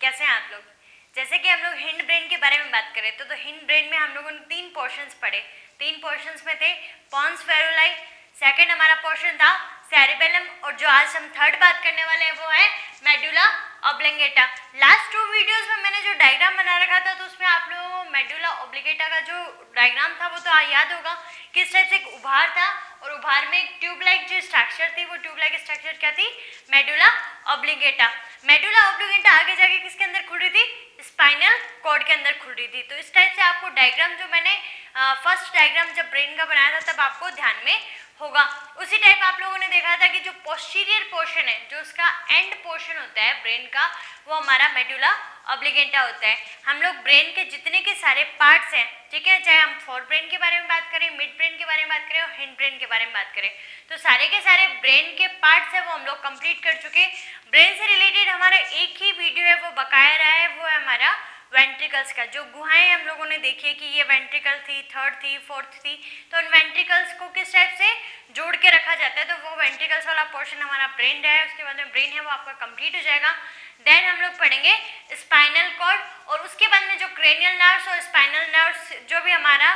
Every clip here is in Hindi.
कैसे हैं आप लोग। जैसे कि हम लोग हिंड ब्रेन के बारे में बात करें तो हिंड ब्रेन में हम लोगों ने 3 पोर्शंस पढ़े। 3 पोर्शंस में थे पॉन्स फेरुलाई, सेकंड हमारा पोर्शन था सेरिबेलम, और जो आज हम थर्ड बात करने वाले हैं वो है मेडुला ऑब्लिंगेटा। लास्ट 2 वीडियोस में मैंने जो डायग्राम बना रखा था तो उसमें आप लोगों को मेडुला ऑब्लिंगेटा का जो डायग्राम था वो तो याद होगा, किस टाइप से एक उभार था और उभार में एक ट्यूब लाइक जो स्ट्रक्चर थी, वो ट्यूब लाइक स्ट्रक्चर क्या थी, मेडुला ऑब्लिंगेटा। मेडुला ऑब्लिंगेटा आगे जाके किसके अंदर खुल रही थी, स्पाइनल कॉर्ड के अंदर खुल रही थी। तो इस टाइप से आपको डायग्राम जो मैंने फर्स्ट डायग्राम जब ब्रेन का बनाया था तब आपको ध्यान में होगा। उसी टाइप आप लोगों ने देखा था कि जो पोस्टीरियर पोर्शन है, जो उसका एंड पोर्शन होता है ब्रेन का, वो हमारा मेडुला ऑब्लिंगेटा होता है। हम लोग ब्रेन के जितने के सारे पार्ट्स हैं, ठीक है, चाहे हम फोर ब्रेन के बारे में बात करें, मिड ब्रेन के बारे में बात करें और हिंड ब्रेन के बारे में बात करें, तो सारे के सारे ब्रेन के पार्ट्स है वो हम लोग कंप्लीट कर चुके। ब्रेन से रिलेटेड हमारा एक ही वीडियो है वो बकाया रहा है, वो है हमारा वेंट्रिकल्स का। जो गुहाएं हम लोगों ने देखी कि ये वेंट्रिकल थी, थर्ड थी, फोर्थ थी, तो उन वेंट्रिकल्स को किस टाइप से जोड़ के रखा जाता है, तो वो वेंट्रिकल्स वाला पोर्शन हमारा ब्रेन रहा है। उसके बाद में ब्रेन है वो आपका कंप्लीट हो जाएगा। देन हम लोग पढ़ेंगे स्पाइनल कॉर्ड, और उसके बाद में जो क्रेनियल नर्व्स और स्पाइनल नर्व्स, जो भी हमारा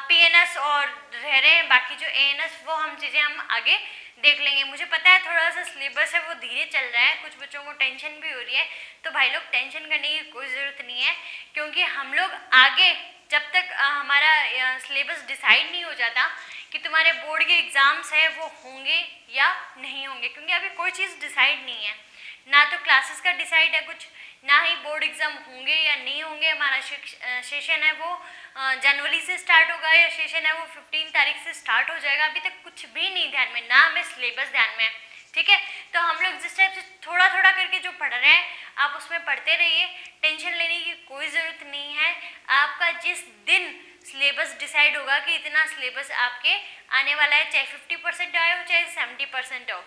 पीएनएस और रह रहे हैं बाकी जो एएनएस, वो हम चीज़ें हम आगे देख लेंगे। मुझे पता है थोड़ा सा सिलेबस है वो धीरे चल रहा है, कुछ बच्चों को टेंशन भी हो रही है, तो भाई लोग टेंशन करने की कोई ज़रूरत नहीं है, क्योंकि हम लोग आगे जब तक हमारा सिलेबस डिसाइड नहीं हो जाता कि तुम्हारे बोर्ड के एग्ज़ाम्स है वो होंगे या नहीं होंगे, क्योंकि अभी कोई चीज़ डिसाइड नहीं है, ना तो क्लासेस का डिसाइड है कुछ, ना ही बोर्ड एग्ज़ाम होंगे या नहीं होंगे। हमारा सेशन है वो जनवरी से स्टार्ट होगा या सेशन है वो 15 तारीख से स्टार्ट हो जाएगा। अभी तक कुछ भी नहीं ध्यान में, ना हमें सिलेबस ध्यान में है, ठीक है। तो हम लोग जिस टाइप से थोड़ा थोड़ा करके जो पढ़ रहे हैं आप उसमें पढ़ते रहिए, टेंशन लेने की कोई ज़रूरत नहीं है। आपका जिस दिन सिलेबस डिसाइड होगा कि इतना सिलेबस आपके आने वाला है, चाहे 50% आए हो चाहे 70% हो,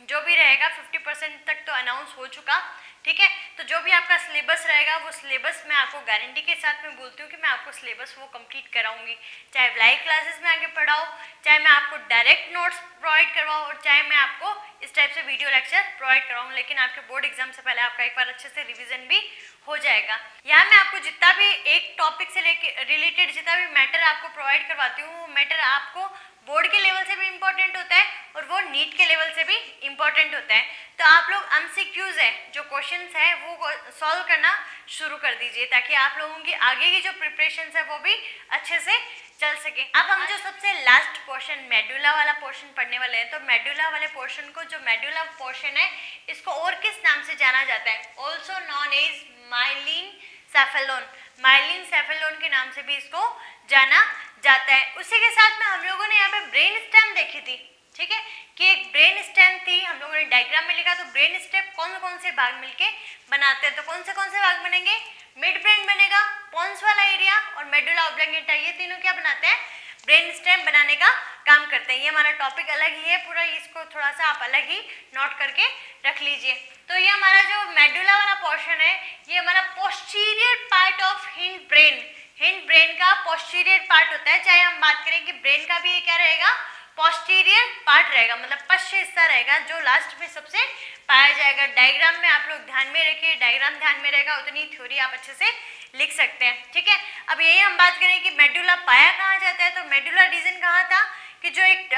जो भी रहेगा 50% तक तो अनाउंस हो चुका, ठीक है। तो जो भी आपका सिलेबस रहेगा वो सिलेबस मैं आपको गारंटी के साथ में बोलती हूँ कि मैं आपको सिलेबस वो कंप्लीट कराऊंगी, चाहे लाइव क्लासेस में आगे पढ़ाओ, चाहे मैं आपको डायरेक्ट नोट्स प्रोवाइड करवाऊँ, और चाहे मैं आपको इस टाइप से वीडियो लेक्चर प्रोवाइड कराऊँ, लेकिन आपके बोर्ड एग्जाम से पहले आपका एक बार अच्छे से रिविजन भी हो जाएगा। यहाँ मैं आपको जितना भी एक टॉपिक से रिलेटेड जितना भी मैटर आपको प्रोवाइड करवाती हूँ, वो मैटर आपको बोर्ड के लेवल से भी इम्पोर्टेंट होता है और वो नीट के लेवल से भी इम्पोर्टेंट होता है। तो आप लोग एमसीक्यूज है, जो क्वेश्चंस है वो सॉल्व करना शुरू कर दीजिए, ताकि आप लोगों की आगे की जो प्रिपरेशन है वो भी अच्छे से चल सके। अब हम जो सबसे लास्ट पोर्शन मेडुला वाला पोर्शन पढ़ने वाले हैं, तो मेडुला वाले पोर्शन को, जो मेडुला पोर्शन है, इसको और किस नाम से जाना जाता है, also known as myelencephalon, myelencephalon के नाम से भी इसको जाना जाता है। उसी के साथ में हम लोगों ने यहाँ पे ब्रेन स्टेम देखी थी, ठीक है, कि एक ब्रेन स्टेम थी, हम लोगों ने डायग्राम में लिखा। तो ब्रेन स्टेम कौन कौन से भाग मिलके बनाते हैं, तो कौन से भाग बनेंगे, मिड ब्रेन बनेगा, पॉन्स वाला एरिया और मेडुला ऑब्लिंगेटा, ये तीनों क्या बनाते हैं, ब्रेन स्टेम बनाने का काम करते हैं। ये हमारा टॉपिक अलग ही है पूरा, इसको थोड़ा सा आप अलग ही नोट करके रख लीजिए। तो ये हमारा जो मेडुला वाला पोर्शन है, ये हमारा posterior part of hind brain, hind brain का पोस्टीरियर पार्ट होता है। चाहे हम बात करें कि ब्रेन का भी ये क्या रहेगा, पोस्टीरियर पार्ट रहेगा, मतलब पश्चिमी हिस्सा रहेगा, जो लास्ट में सबसे पाया जाएगा। डायग्राम में आप लोग ध्यान में रखिए, डायग्राम ध्यान में रहेगा उतनी थ्योरी आप अच्छे से लिख सकते हैं, ठीक है। अब यही हम बात करें कि मेडुला पाया कहाँ जाता है, तो मेडुला रीजन कहाँ था, कि जो एक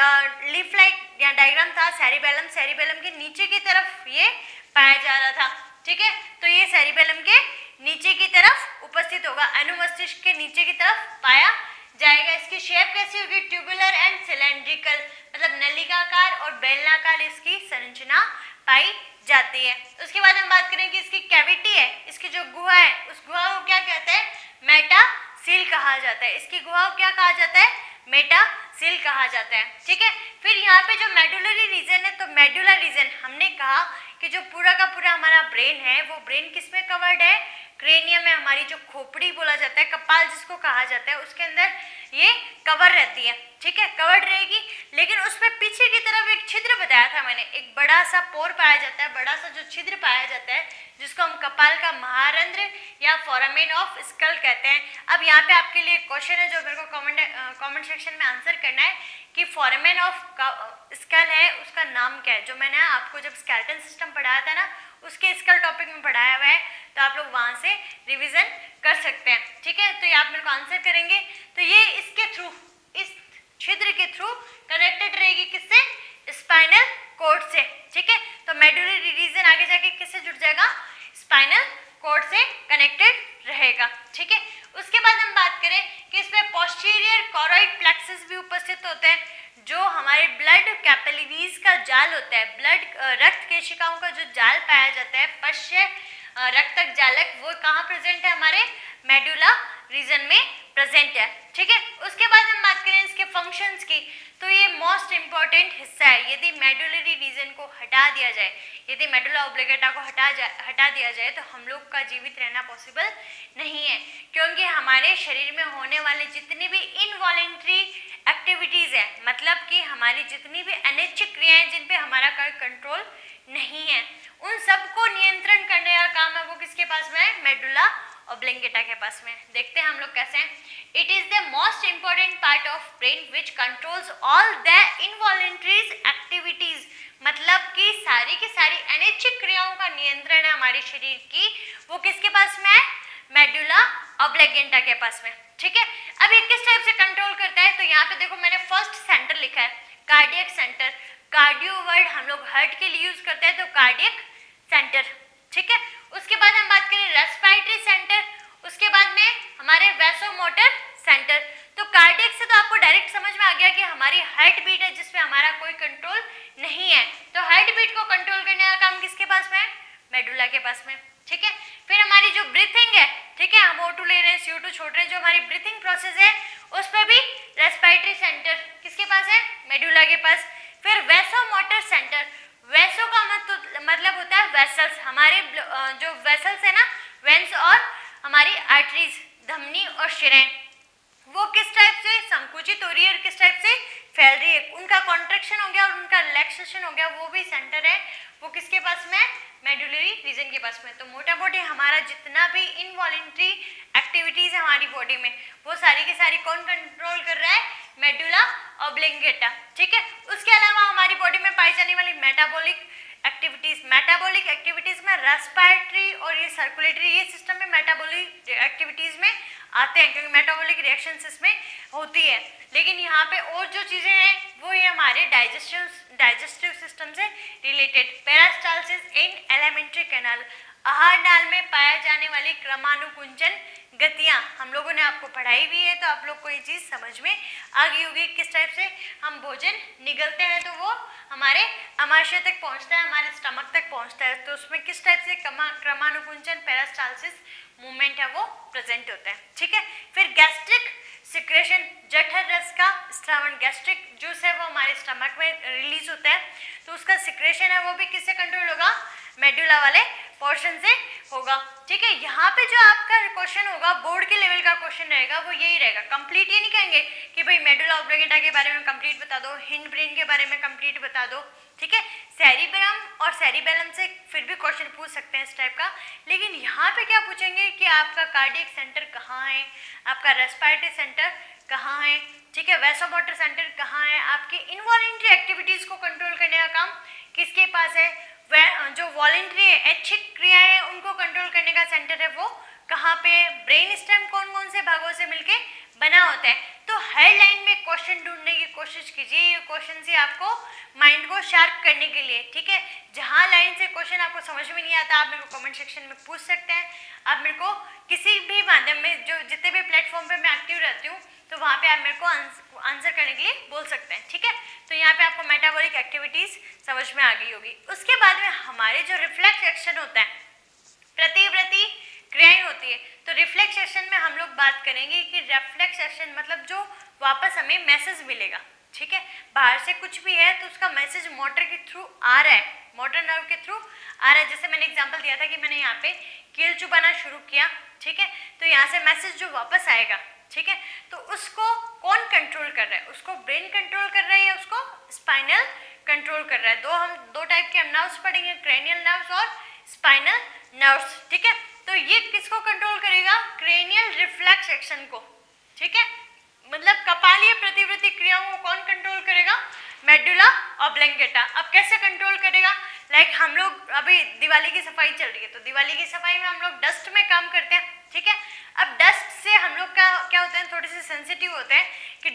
लीफ लाइक या डायग्राम था सेरिबेलम, सेरिबेलम के नीचे की तरफ ये पाया जा रहा था, ठीक है। तो ये सेरिबेलम के नीचे की तरफ उपस्थित होगा, अनुमस्तिष्क के नीचे की तरफ पाया जाएगा। इसकी शेप कैसी होगी, ट्यूबुलर एंड सिलेंड्रिकल, मतलब नलिकाकार और बेलनाकार इसकी संरचना पाई जाती है। उसके बाद हम बात करें कि इसकी कैविटी है, इसकी जो गुहा है, उस गुहा को क्या कहते हैं, मेटासील कहा जाता है। इसकी गुहा को क्या कहा जाता है, मेटासील कहा जाता है, ठीक है। फिर यहाँ पे जो मेडुलरी रीजन है, तो मेडुला रीजन हमने कहा कि जो पूरा का पूरा हमारा ब्रेन है, वो ब्रेन किस में कवर्ड है, क्रेनियम में, हमारी जो खोपड़ी बोला जाता है, कपाल जिसको कहा जाता है, उसके अंदर ये कवर रहती है, ठीक है, कवर्ड रहेगी। लेकिन उसमें पीछे की तरफ एक छिद्र बताया था मैंने, एक बड़ा सा पोर पाया जाता है, बड़ा सा जो छिद्र पाया जाता है, जिसको हम कपाल का महारंध्र या फोरामेन ऑफ स्कल कहते हैं। अब यहाँ पे आपके लिए क्वेश्चन है जो मेरे को कमेंट सेक्शन में आंसर करना है कि फोरामेन ऑफ स्कल है उसका नाम क्या है। जो मैंने आपको जब स्केलेटन सिस्टम पढ़ाया था ना, उसके स्कल टॉपिक में पढ़ाया हुआ है, तो आप लोग वहाँ से रिविजन कर सकते हैं, ठीक है। तो ये आप मेरे को आंसर करेंगे। तो ये इसके थ्रू, इस छिद्र के थ्रू कनेक्टेड रहेगी किससे, स्पाइनल कॉर्ड से, ठीक है। तो मेडुलरी रीजन आगे जाके किससे जुड़ जाएगा, स्पाइनल कॉर्ड से कनेक्टेड रहेगा, ठीक है। उसके बाद हम बात करें कि इसमें पोस्टीरियर कोरोइड प्लेक्सस भी उपस्थित होते हैं, जो हमारे ब्लड कैपिलरीज का जाल होता है, ब्लड रक्त केशिकाओं का जो जाल पाया जाता है, पश्य रक्तक जालक, वो कहाँ प्रेजेंट है, हमारे मेडुला रीजन में प्रेजेंट है, ठीक है। उसके बाद हम बात करें इसके फंक्शंस की, तो ये मोस्ट इंपॉर्टेंट हिस्सा है। यदि मेडुलरी रीजन को हटा दिया जाए, यदि मेडुला ऑब्लिगेटा को हटा दिया जाए तो हम लोग का जीवित रहना पॉसिबल नहीं है, क्योंकि हमारे शरीर में होने वाले जितनी भी इनवॉलेंट्री एक्टिविटीज है, मतलब कि हमारी जितनी भी अनैच्छिक क्रियाएं जिन पे हमारा कोई कंट्रोल नहीं है, उन सबको नियंत्रण करने का काम है वो किसके पास में है, मेडुला ऑब्लिंगेटा के पास में। देखते हैं हम लोग कैसे हैं। It is the most important part of brain which controls all the involuntaries activities, मतलब कि सारी की सारी अनैच्छिक क्रियाओं का नियंत्रण है हमारे शरीर की, वो किसके पास में है, मेडुला ऑब्लिगेटा के पास में, ठीक है। अब ये किस टाइप से कंट्रोल करता है, तो यहाँ पे देखो मैंने फर्स्ट सेंटर लिखा है, कार्डियक सेंटर। कार्डियो वर्ड हम लोग हार्ट के लिए यूज करते हैं, तो कार्डियक सेंटर, ठीक है। उसके बाद हम बात करें रेस्पिरेटरी सेंटर, उसके बाद में हमारे वैसोमोटर सेंटर। तो कार्डियक से तो आपको डायरेक्ट समझ में आ गया कि हमारी हार्ट बीट है जिसपे हमारा कोई कंट्रोल नहीं है, तो हार्ट बीट को कंट्रोल करने का काम किसके पास में है, मेडुला के पास में, ठीक है। फिर हमारी जो ब्रीथिंग है, ठीक है, हम O2 ले रहे हैं, CO2 छोड़ रहे हैं, जो हमारी ब्रीथिंग प्रोसेस है उस पर भी रेस्पिरेटरी सेंटर किसके पास है, मेडुला के पास। फिर वैसोमोटर सेंटर, वैसो का मतलब होता है वेसल्स, हमारे जो वेसल्स है ना, वेंस और हमारी आर्टरीज, धमनी और शिराएं, वो किस टाइप से संकुचित हो रही है और किस टाइप से फैल रही है, उनका कॉन्ट्रैक्शन हो गया और उनका रिलैक्सेशन हो गया, वो भी सेंटर है, वो किसके पास में, मेडुलरी रीजन के पास में। तो मोटा मोटी हमारा जितना भी इनवॉलेंट्री एक्टिविटीज है हमारी बॉडी में, वो सारी की सारी कौन कंट्रोल कर रहा है, मेडुला ऑब्लिंगेटा, ठीक है। उसके अलावा हमारी बॉडी में पाई जाने वाली मेटाबॉलिक एक्टिविटीज में रेस्पिरेटरी और ये सर्कुलेटरी, ये सिस्टम में मेटाबॉलिक एक्टिविटीज में आते हैं, क्योंकि मेटाबॉलिक रिएक्शंस इसमें होती है। लेकिन यहाँ पे और जो चीजें हैं वो ये हमारे डाइजेस्टिव सिस्टम से रिलेटेड, पेरिस्टालसिस इन एलिमेंट्री कैनाल, आहार नाल में पाया जाने वाली क्रमानुकुंचन गतियां हम लोगों ने आपको पढ़ाई भी है, तो आप लोग को ये चीज समझ में आ गई होगी किस टाइप से हम भोजन निगलते हैं तो वो हमारे अमाशय तक पहुंचता है, हमारे स्टमक तक पहुंचता है, तो उसमें किस टाइप से क्रमानुकुंचन पेरिस्टालसिस मूवमेंट है वो प्रेजेंट होता है, ठीक है। फिर गैस्ट्रिक सिक्रेशन, जठर रस का स्रावन, गैस्ट्रिक जूस है वो हमारे स्टमक में रिलीज होता है, तो उसका सिक्रेशन है वो भी किससे कंट्रोल होगा, मेडुला वाले पोर्शन से होगा, ठीक है। यहाँ पे जो आपका क्वेश्चन होगा, बोर्ड के लेवल का क्वेश्चन रहेगा, वो यही रहेगा, कंप्लीट ये नहीं कहेंगे कि भाई मेडुला ऑब्लिगेटा के बारे में कंप्लीट बता दो, हिंड ब्रेन के बारे में कंप्लीट बता दो, ठीक है। सेरिबेलम और सेरिबेलम से फिर भी क्वेश्चन पूछ सकते हैं इस टाइप का, लेकिन यहाँ पे क्या पूछेंगे कि आपका कार्डियक सेंटर कहाँ है, आपका रेस्पिरेटरी सेंटर कहाँ है, ठीक है, वैसोमोटर सेंटर कहाँ है, आपकी इनवॉलेंट्री एक्टिविटीज को कंट्रोल करने का काम किसके पास है, जो वॉलेंट्री ऐच्छिक क्रियाएं हैं उनको कंट्रोल करने का सेंटर है वो कहाँ पे, ब्रेन स्टेम कौन कौन से भागों से मिलके बना होता है। तो हर लाइन में क्वेश्चन ढूंढने की कोशिश कीजिए, ये क्वेश्चन ही आपको माइंड को शार्प करने के लिए, ठीक है। जहाँ लाइन से क्वेश्चन आपको समझ में नहीं आता, आप मेरे को कमेंट सेक्शन में पूछ सकते हैं, आप मेरे को किसी भी माध्यम में, जो जितने भी प्लेटफॉर्म पे मैं एक्टिव रहती हूँ, तो वहाँ पे आप मेरे को आंसर करने के लिए बोल सकते हैं, ठीक है। तो यहाँ पे आपको मेटाबॉलिक एक्टिविटीज समझ में आ गई होगी। उसके बाद में हमारे जो रिफ्लेक्स एक्शन होता है, प्रतिवर्ती क्रियाएं होती है, तो रिफ्लेक्स एक्शन में हम लोग बात करेंगे कि रिफ्लेक्स एक्शन मतलब जो वापस हमें मैसेज मिलेगा, ठीक है, बाहर से कुछ भी है तो उसका मैसेज मोटर के थ्रू आ रहा है, मोटर नर्व के थ्रू आ रहा है। जैसे मैंने एग्जांपल दिया था कि मैंने यहाँ पे कील चुबाना शुरू किया, ठीक है, तो यहाँ से मैसेज जो वापस आएगा, ठीक है। तो उसको कौन कंट्रोल कर रहा है? उसको ब्रेन कंट्रोल कर रहा है या उसको स्पाइनल कंट्रोल कर रहा है? हम दो टाइप के नर्व्स पढ़ेंगे, क्रेनियल नर्व्स और स्पाइनल नर्व्स, ठीक है। तो ये किसको कंट्रोल करेगा? क्रेनियल रिफ्लेक्स एक्शन को, ठीक है, मतलब कपालीय प्रतिवृत्ति क्रियाओं को कौन कंट्रोल करेगा? Medulla oblongata. अब कैसे कंट्रोल करेगा? लाइक हम लोग अभी दिवाली की सफाई चल रही है, तो दिवाली की सफाई में हम लोग डस्ट में काम करते हैं, ठीक है। अब डस्ट से हम लोग का क्या होता है, थोड़े से सेंसिटिव होते हैं कि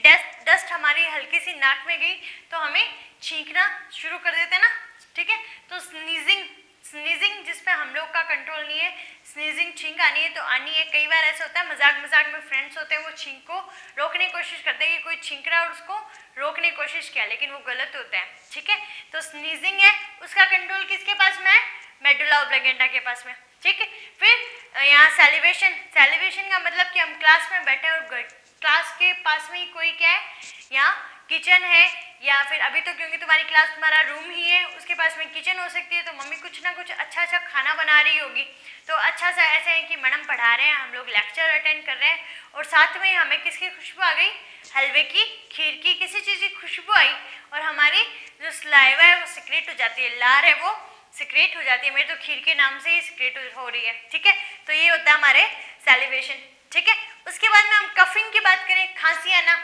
डस्ट हमारी हल्की सी नाक में गई तो हमें छींकना शुरू कर देते हैं ना, ठीक है। तो स्नीजिंग जिस पे हम लोग का कंट्रोल नहीं है, स्नीजिंग छींक आनी है तो आनी है। कई बार ऐसा होता है मजाक मजाक में फ्रेंड्स होते हैं वो छींक को रोकने की कोशिश करते हैं कि कोई छींक रहा है और उसको रोकने की कोशिश किया, लेकिन वो गलत होता है, ठीक है। तो स्नीजिंग है, उसका कंट्रोल किसके पास में है? मेडुला ऑब्लंगेटा के पास में, ठीक है। फिर यहाँ सैलिवेशन का मतलब कि हम क्लास में बैठे और क्लास के पास में ही कोई क्या है, यहाँ किचन है, या फिर अभी तो क्योंकि तुम्हारी क्लास तुम्हारा रूम ही है उसके पास में किचन हो सकती है, तो मम्मी कुछ ना कुछ अच्छा खाना बना रही होगी, तो अच्छा सा ऐसे है कि मैडम पढ़ा रहे हैं, हम लोग लेक्चर अटेंड कर रहे हैं और साथ में हमें किसकी खुशबू आ गई? हलवे की, खीर की, किसी चीज़ की खुशबू आई और हमारी जो सलाइवा है वो सिक्रेट हो जाती है, लार है वो सिक्रेट हो जाती है। मेरी तो खीर के नाम से ही सिक्रेट हो रही है, ठीक है। तो ये होता है हमारे सैलिवेशन, ठीक है। उसके बाद में हम कफिंग की बात करें, खांसी आना,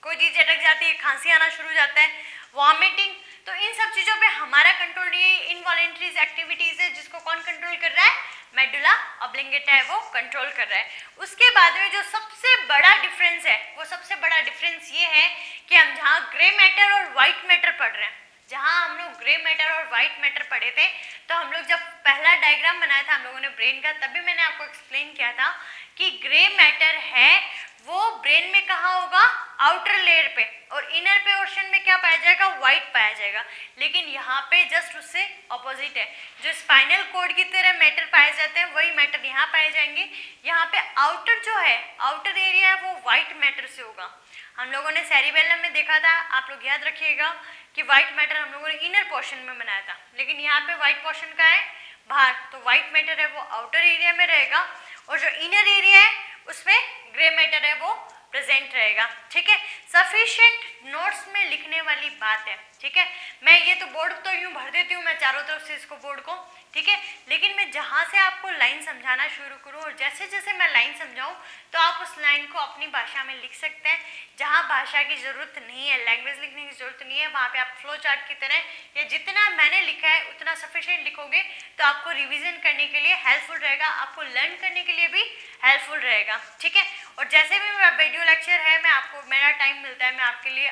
कोई चीज़ अटक जाती है, खांसी आना शुरू हो जाता है, वॉमिटिंग, तो इन सब चीज़ों पे हमारा कंट्रोल नहीं है, इनवॉलेंट्री एक्टिविटीज़ है जिसको कौन कंट्रोल कर रहा है? मेडुला ऑब्लंगेटा है वो कंट्रोल कर रहा है। उसके बाद में जो सबसे बड़ा डिफरेंस है, वो सबसे बड़ा डिफरेंस ये है कि हम जहाँ ग्रे मैटर और वाइट मैटर पढ़ रहे हैं, जहाँ हम लोग ग्रे मैटर और वाइट मैटर पढ़े थे, तो हम लोग जब पहला डायग्राम बनाया था हम लोगों ने ब्रेन का, तभी मैंने आपको एक्सप्लेन किया था कि ग्रे मैटर है वो ब्रेन में कहाँ होगा? आउटर लेयर पे, और इनर पे पोर्शन में क्या पाया जाएगा? व्हाइट पाया जाएगा। लेकिन यहाँ पे जस्ट उससे ऑपोजिट है, जो स्पाइनल कॉर्ड की तरह मैटर पाए जाते हैं वही मैटर यहाँ पाए जाएंगे। यहाँ पे आउटर जो है, आउटर एरिया है वो व्हाइट मैटर से होगा। हम लोगों ने सेरिबेलम में देखा था, आप लोग याद रखिएगा कि व्हाइट मैटर हम लोगों ने इनर पोर्शन में बनाया था, लेकिन यहाँ पे व्हाइट पोर्शन का है बाहर, तो व्हाइट मैटर है वो आउटर एरिया में रहेगा और जो इनर एरिया है उसमें ग्रे मैटर है वो प्रेजेंट रहेगा, ठीक है। सफिशिएंट नोट्स में लिखने वाली बात है, ठीक है। मैं ये तो बोर्ड तो यूं भर देती हूँ मैं चारों तरफ से इसको बोर्ड को, ठीक है, लेकिन मैं जहाँ से आपको लाइन समझाना शुरू करूँ और जैसे जैसे मैं लाइन समझाऊँ तो आप उस लाइन को अपनी भाषा में लिख सकते हैं। जहाँ भाषा की ज़रूरत नहीं है, लैंग्वेज लिखने की ज़रूरत नहीं है, वहाँ पे आप फ्लो चार्ट की तरह या जितना मैंने लिखा है उतना सफिशिएंट लिखोगे तो आपको रिवीजन करने के लिए हेल्पफुल रहेगा, आपको लर्न करने के लिए भी हेल्पफुल रहेगा, ठीक है। और जैसे भी मेरा वीडियो लेक्चर है, मैं आपको मेरा टाइम मिलता है मैं आपके लिए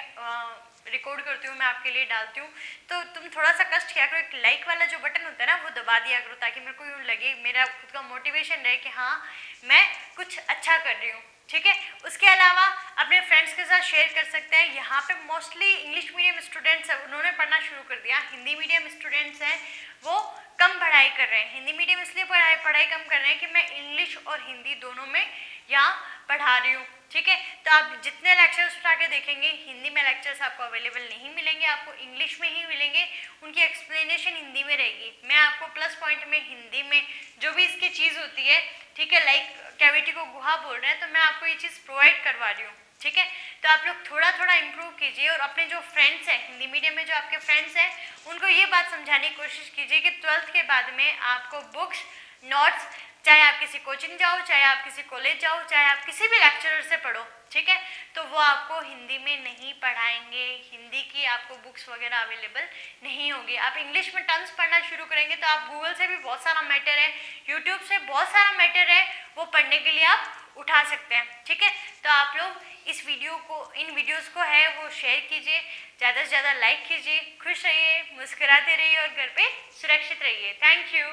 रिकॉर्ड करती हूँ, मैं आपके लिए डालती हूँ, तो तुम थोड़ा सा कष्ट किया करो, एक लाइक वाला जो बटन होता है ना वो दबा दिया करो, ताकि मेरे को यूँ लगे, मेरा खुद का मोटिवेशन रहे कि हाँ मैं कुछ अच्छा कर रही हूँ, ठीक है। उसके अलावा अपने फ्रेंड्स के साथ शेयर कर सकते हैं। यहाँ पे मोस्टली इंग्लिश मीडियम स्टूडेंट्स हैं, उन्होंने पढ़ना शुरू कर दिया। हिंदी मीडियम स्टूडेंट्स हैं वो कम पढ़ाई कर रहे हैं। हिंदी मीडियम इसलिए पढ़ाई कम कर रहे हैं कि मैं इंग्लिश और हिंदी दोनों में यहाँ पढ़ा रही हूँ, ठीक है। तो आप जितने लेक्चर्स उठा के देखेंगे हिंदी में लेक्चर्स आपको अवेलेबल नहीं मिलेंगे, आपको इंग्लिश में ही मिलेंगे, उनकी एक्सप्लेनेशन हिंदी में रहेगी। मैं आपको प्लस पॉइंट में हिंदी में जो भी इसकी चीज़ होती है, ठीक है, लाइक कैविटी को गुहा बोल रहे हैं, तो मैं आपको ये चीज़ प्रोवाइड करवा रही हूँ, ठीक है। तो आप लोग थोड़ा थोड़ा इम्प्रूव कीजिए और अपने जो फ्रेंड्स हैं हिंदी मीडियम में, जो आपके फ्रेंड्स हैं, उनको ये बात समझाने की कोशिश कीजिए कि 12th के बाद में आपको बुक्स, नोट्स, चाहे आप किसी कोचिंग जाओ, चाहे आप किसी कॉलेज जाओ, चाहे आप किसी भी लेक्चरर से पढ़ो, ठीक है, तो वो आपको हिंदी में नहीं पढ़ाएंगे, हिंदी की आपको बुक्स वगैरह अवेलेबल नहीं होगी। आप इंग्लिश में टर्म्स पढ़ना शुरू करेंगे तो आप गूगल से भी बहुत सारा मैटर है, यूट्यूब से बहुत सारा मैटर है, वो पढ़ने के लिए आप उठा सकते हैं, ठीक है। तो आप लोग इस वीडियो को, इन वीडियोस को है वो शेयर कीजिए, ज़्यादा से ज़्यादा लाइक कीजिए, खुश रहिए, मुस्कुराते रहिए और घर पे सुरक्षित रहिए। Thank you.